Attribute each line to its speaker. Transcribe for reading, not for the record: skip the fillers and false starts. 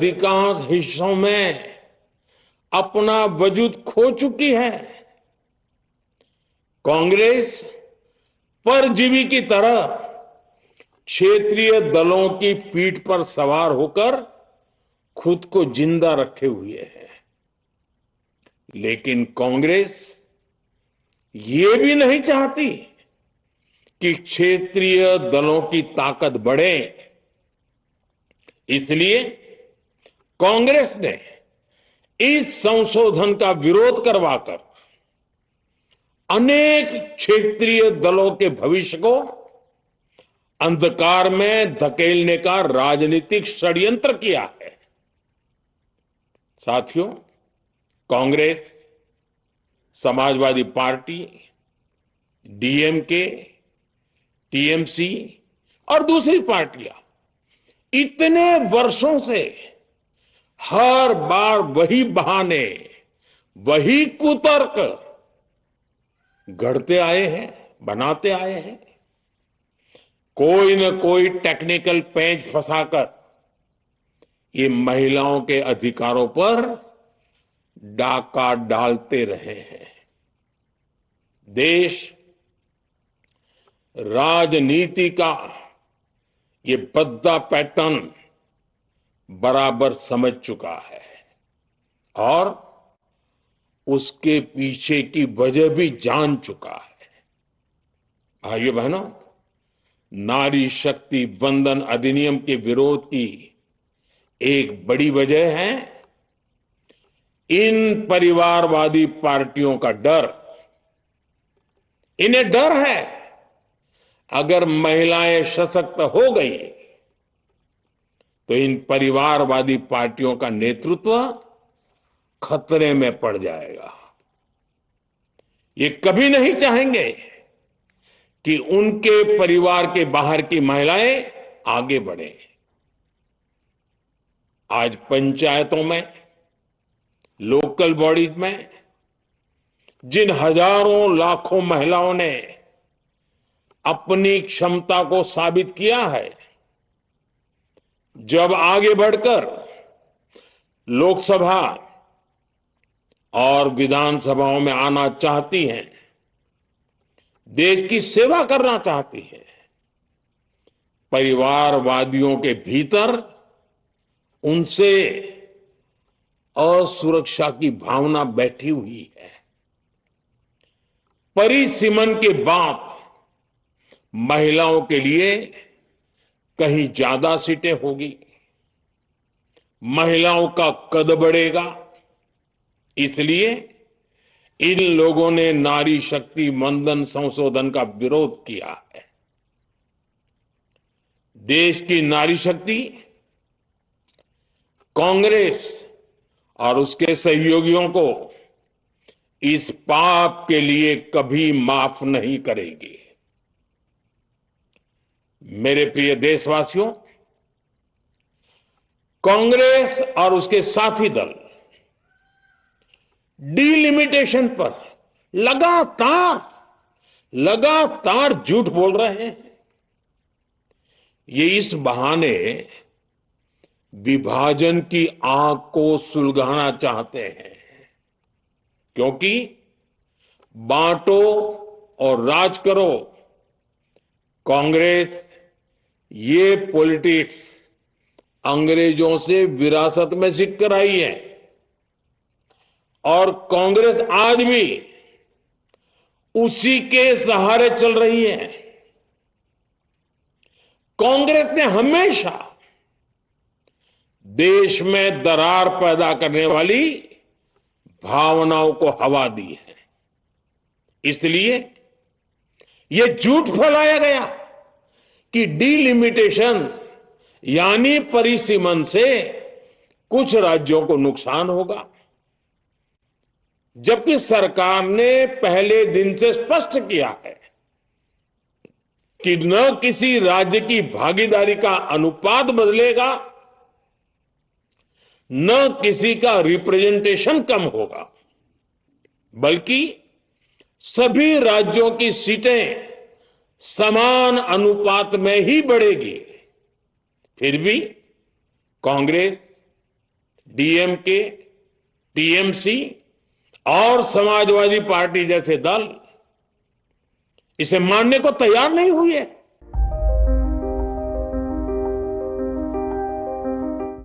Speaker 1: अधिकांश हिस्सों में अपना वजूद खो चुकी है। कांग्रेस परजीवी की तरह क्षेत्रीय दलों की पीठ पर सवार होकर खुद को जिंदा रखे हुए है। लेकिन कांग्रेस ये भी नहीं चाहती कि क्षेत्रीय दलों की ताकत बढ़े। इसलिए कांग्रेस ने इस संशोधन का विरोध करवाकर अनेक क्षेत्रीय दलों के भविष्य को अंधकार में धकेलने का राजनीतिक षड्यंत्र किया है। साथियों, Congress, Samajwadi party, DMK, TMC और दूसरी पार्टियां इतने वर्षों से हर बार वही बहाने, वही कुतर्क गढ़ते आए हैं, बनाते आए हैं। कोई न कोई टेक्निकल पेंच फंसाकर ये महिलाओं के अधिकारों पर डाका डालते रहे हैं। देश राजनीति का ये भद्दा पैटर्न बराबर समझ चुका है और उसके पीछे की वजह भी जान चुका है। भाइयों बहनों, नारी शक्ति वंदन अधिनियम के विरोध की एक बड़ी वजह है इन परिवारवादी पार्टियों का डर। इन्हें डर है अगर महिलाएं सशक्त हो गई तो इन परिवारवादी पार्टियों का नेतृत्व खतरे में पड़ जाएगा। ये कभी नहीं चाहेंगे कि उनके परिवार के बाहर की महिलाएं आगे बढ़े। आज पंचायतों में, लोकल बॉडीज में जिन हजारों लाखों महिलाओं ने अपनी क्षमता को साबित किया है, जब आगे बढ़कर लोकसभा और विधानसभाओं में आना चाहती हैं, देश की सेवा करना चाहती हैं, परिवारवादियों के भीतर उनसे असुरक्षा की भावना बैठी हुई है। परिसीमन के बाद महिलाओं के लिए कहीं ज्यादा सीटें होगी, महिलाओं का कद बढ़ेगा। इसलिए इन लोगों ने नारी शक्ति वंदन संशोधन का विरोध किया है। देश की नारी शक्ति कांग्रेस और उसके सहयोगियों को इस पाप के लिए कभी माफ नहीं करेगी। मेरे प्रिय देशवासियों, कांग्रेस और उसके साथी दल डिलिमिटेशन पर लगातार झूठ बोल रहे हैं। ये इस बहाने विभाजन की आग को सुलगाना चाहते हैं, क्योंकि बांटो और राज करो, कांग्रेस ये पॉलिटिक्स अंग्रेजों से विरासत में सीख कर आई है और कांग्रेस आज भी उसी के सहारे चल रही है। कांग्रेस ने हमेशा देश में दरार पैदा करने वाली भावनाओं को हवा दी है। इसलिए यह झूठ फैलाया गया कि डिलिमिटेशन यानी परिसीमन से कुछ राज्यों को नुकसान होगा, जबकि सरकार ने पहले दिन से स्पष्ट किया है कि न किसी राज्य की भागीदारी का अनुपात बदलेगा, न किसी का रिप्रेजेंटेशन कम होगा, बल्कि सभी राज्यों की सीटें समान अनुपात में ही बढ़ेगी। फिर भी कांग्रेस डीएमके, टीएमसी और समाजवादी पार्टी जैसे दल इसे मानने को तैयार नहीं हुए।